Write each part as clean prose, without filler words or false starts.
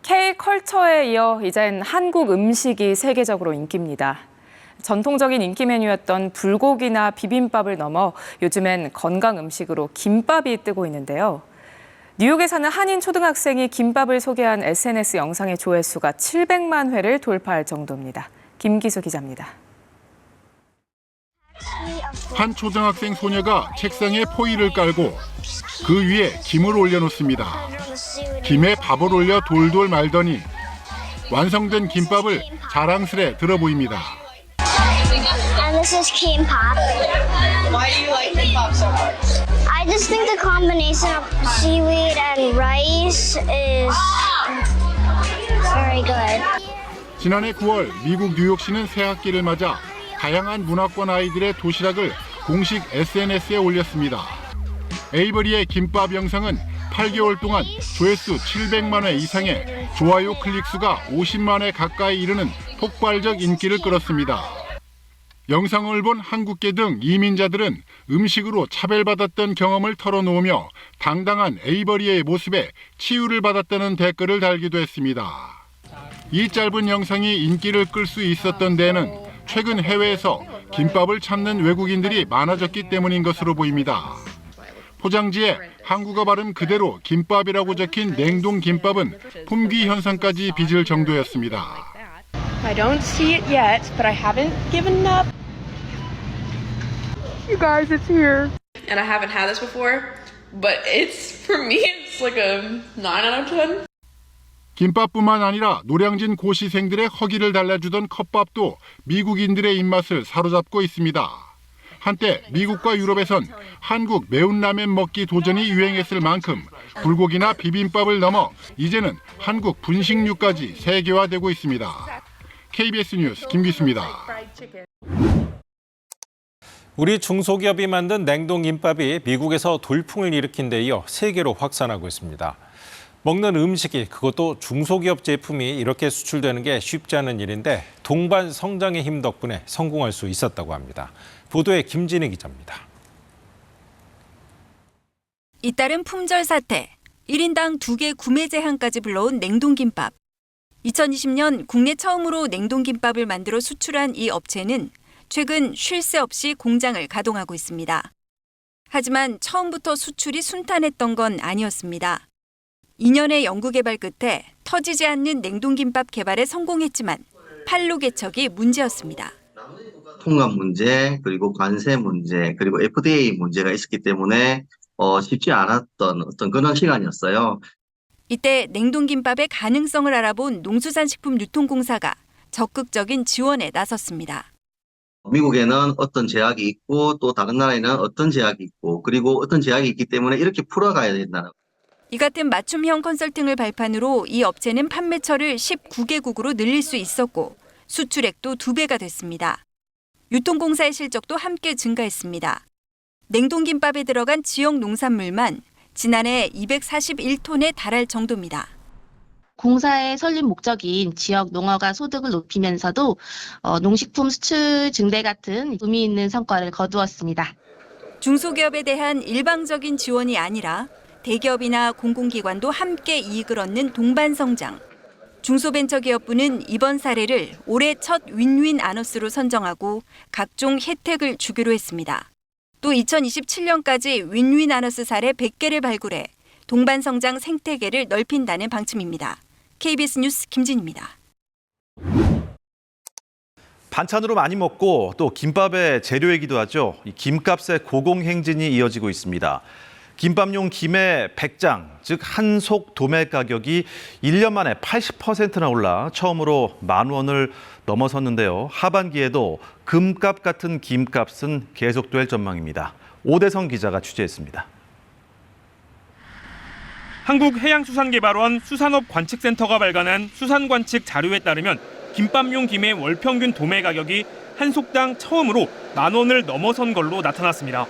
K-컬처에 이어 이젠 한국 음식이 세계적으로 인기입니다. 전통적인 인기 메뉴였던 불고기나 비빔밥을 넘어 요즘엔 건강 음식으로 김밥이 뜨고 있는데요. 뉴욕에 사는 한인 초등학생이 김밥을 소개한 SNS 영상의 조회수가 700만 회를 돌파할 정도입니다. 김기수 기자입니다. 한 초등학생 소녀가 책상에 포일을 깔고 그 위에 김을 올려놓습니다. 김에 밥을 올려 돌돌 말더니 완성된 김밥을 자랑스레 들어 보입니다. And this is kimbap. Why do you like kimbap so much? I just think the combination of seaweed and rice is very good. 지난해 9월 미국 뉴욕시는 새학기를 맞아 다양한 문화권 아이들의 도시락을 공식 SNS에 올렸습니다. 에이버리의 김밥 영상은 8개월 동안 조회수 700만 회 이상의 좋아요 클릭수가 50만 회 가까이 이르는 폭발적 인기를 끌었습니다. 영상을 본 한국계 등 이민자들은 음식으로 차별받았던 경험을 털어놓으며 당당한 에이버리의 모습에 치유를 받았다는 댓글을 달기도 했습니다. 이 짧은 영상이 인기를 끌 수 있었던 데에는 최근 해외에서 김밥을 찾는 외국인들이 많아졌기 때문인 것으로 보입니다. 포장지에 한국어 발음 그대로 김밥이라고 적힌 냉동 김밥은 품귀 현상까지 빚을 정도였습니다. I don't see it yet, but I haven't given up. You guys, it's here. And I haven't had this before, but for me, it's like a 9 out of 10. 김밥뿐만 아니라 노량진 고시생들의 허기를 달래주던 컵밥도 미국인들의 입맛을 사로잡고 있습니다. 한때 미국과 유럽에선 한국 매운 라면 먹기 도전이 유행했을 만큼 불고기나 비빔밥을 넘어 이제는 한국 분식류까지 세계화되고 있습니다. KBS 뉴스 김기수입니다. 우리 중소기업이 만든 냉동김밥이 미국에서 돌풍을 일으킨 데 이어 세계로 확산하고 있습니다. 먹는 음식이 그것도 중소기업 제품이 이렇게 수출되는 게 쉽지 않은 일인데 동반 성장의 힘 덕분에 성공할 수 있었다고 합니다. 보도에 김진희 기자입니다. 잇따른 품절 사태, 1인당 2개 구매 제한까지 불러온 냉동김밥. 2020년 국내 처음으로 냉동김밥을 만들어 수출한 이 업체는 최근 쉴 새 없이 공장을 가동하고 있습니다. 하지만 처음부터 수출이 순탄했던 건 아니었습니다. 2년의 연구개발 끝에 터지지 않는 냉동김밥 개발에 성공했지만 판로 개척이 문제였습니다. 통합 문제, 그리고 관세 문제, 그리고 FDA 문제가 있었기 때문에 쉽지 않았던 어떤 그런 시간이었어요. 이때 냉동김밥의 가능성을 알아본 농수산식품유통공사가 적극적인 지원에 나섰습니다. 미국에는 어떤 제약이 있고 또 다른 나라에는 어떤 제약이 있고 그리고 어떤 제약이 있기 때문에 이렇게 풀어가야 된다는. 이 같은 맞춤형 컨설팅을 발판으로 이 업체는 판매처를 19개국으로 늘릴 수 있었고 수출액도 2배가 됐습니다. 유통공사의 실적도 함께 증가했습니다. 냉동김밥에 들어간 지역 농산물만 지난해 241톤에 달할 정도입니다. 공사의 설립 목적인 지역 농어가 소득을 높이면서도 농식품 수출 증대 같은 의미 있는 성과를 거두었습니다. 중소기업에 대한 일방적인 지원이 아니라 대기업이나 공공기관도 함께 이익을 얻는 동반성장. 중소벤처기업부는 이번 사례를 올해 첫 윈윈 아너스로 선정하고 각종 혜택을 주기로 했습니다. 또 2027년까지 윈윈 아너스 사례 100개를 발굴해 동반성장 생태계를 넓힌다는 방침입니다. KBS 뉴스 김진입니다. 반찬으로 많이 먹고 또 김밥의 재료이기도 하죠. 이 김값의 고공행진이 이어지고 있습니다. 김밥용 김의 100장, 즉 한속 도매 가격이 1년 만에 80%나 올라 처음으로 10,000원을 넘어섰는데요. 하반기에도 금값 같은 김값은 계속될 전망입니다. 오대성 기자가 취재했습니다. 한국해양수산개발원 수산업관측센터가 발간한 수산관측 자료에 따르면 김밥용 김의 월평균 도매 가격이 한 속당 처음으로 10,000원을 넘어선 걸로 나타났습니다.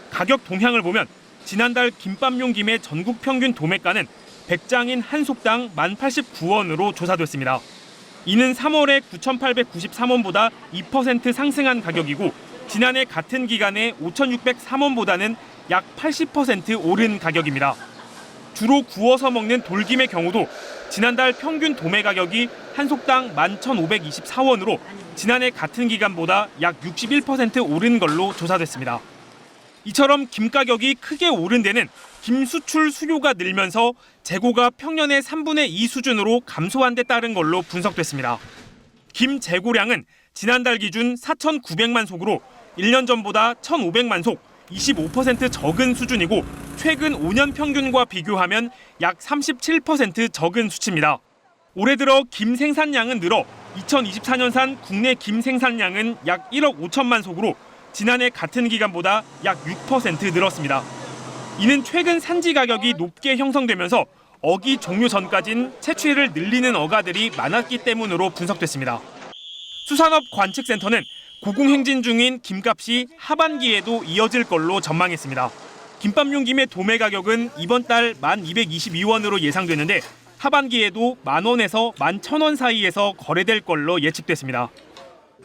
가격 동향을 보면 지난달 김밥용 김의 전국 평균 도매가는 100장인 한 속당 1089원으로 조사됐습니다. 이는 3월에 9,893원보다 2% 상승한 가격이고 지난해 같은 기간에 5,603원보다는 약 80% 오른 가격입니다. 주로 구워서 먹는 돌김의 경우도 지난달 평균 도매 가격이 한 속당 11,524원으로 지난해 같은 기간보다 약 61% 오른 걸로 조사됐습니다. 이처럼 김 가격이 크게 오른 데는 김 수출 수요가 늘면서 재고가 평년의 3분의 2 수준으로 감소한 데 따른 걸로 분석됐습니다. 김 재고량은 지난달 기준 4,900만 속으로 1년 전보다 1,500만 속, 25% 적은 수준이고 최근 5년 평균과 비교하면 약 37% 적은 수치입니다. 올해 들어 김 생산량은 늘어 2024년산 국내 김 생산량은 약 1억 5천만 속으로 지난해 같은 기간보다 약 6% 늘었습니다. 이는 최근 산지 가격이 높게 형성되면서 어기 종료 전까진 채취를 늘리는 어가들이 많았기 때문으로 분석됐습니다. 수산업 관측센터는 고공행진 중인 김값이 하반기에도 이어질 걸로 전망했습니다. 김밥용 김의 도매 가격은 이번 달 1,222원으로 예상되는데 하반기에도 10,000원에서 11,000원 사이에서 거래될 걸로 예측됐습니다.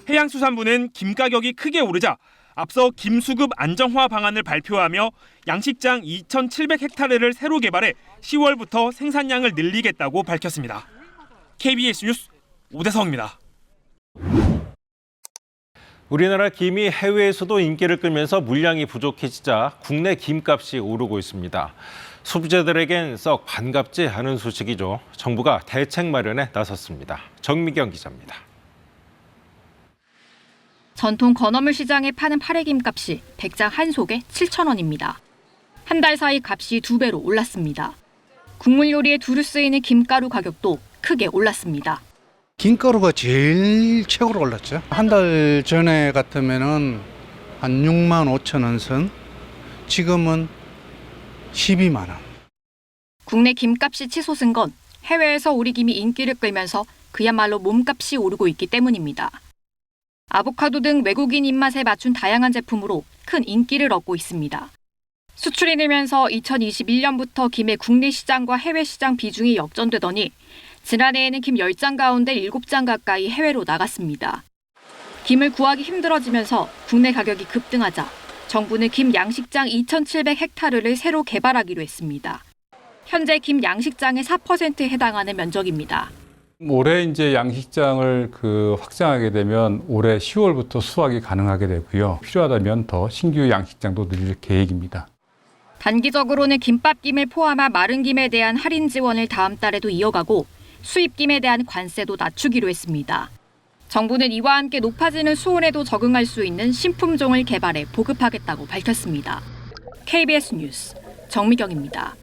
해양수산부는 김 가격이 크게 오르자 앞서 김 수급 안정화 방안을 발표하며 양식장 2,700헥타르를 새로 개발해 10월부터 생산량을 늘리겠다고 밝혔습니다. KBS 뉴스 오대성입니다. 우리나라 김이 해외에서도 인기를 끌면서 물량이 부족해지자 국내 김값이 오르고 있습니다. 소비자들에겐 썩 반갑지 않은 소식이죠. 정부가 대책 마련에 나섰습니다. 정미경 기자입니다. 전통 건어물 시장에 파는 파래김 값이 100장 한 속에 7,000원입니다. 한 달 사이 값이 2배로 올랐습니다. 국물 요리에 두루 쓰이는 김가루 가격도 크게 올랐습니다. 김가루가 제일 최고로 올랐죠. 한 달 전에 같으면은 한 6만 5천 원 선, 지금은 12만 원. 국내 김값이 치솟은 건 해외에서 우리 김이 인기를 끌면서 그야말로 몸값이 오르고 있기 때문입니다. 아보카도 등 외국인 입맛에 맞춘 다양한 제품으로 큰 인기를 얻고 있습니다. 수출이 늘면서 2021년부터 김의 국내 시장과 해외 시장 비중이 역전되더니 지난해에는 김 10장 가운데 7장 가까이 해외로 나갔습니다. 김을 구하기 힘들어지면서 국내 가격이 급등하자 정부는 김 양식장 2,700헥타르를 새로 개발하기로 했습니다. 현재 김 양식장의 4%에 해당하는 면적입니다. 올해 이제 양식장을 확장하게 되면 올해 10월부터 수확이 가능하게 되고요. 필요하다면 더 신규 양식장도 늘릴 계획입니다. 단기적으로는 김밥김을 포함한 마른 김에 대한 할인 지원을 다음 달에도 이어가고 수입김에 대한 관세도 낮추기로 했습니다. 정부는 이와 함께 높아지는 수온에도 적응할 수 있는 신품종을 개발해 보급하겠다고 밝혔습니다. KBS 뉴스 정미경입니다.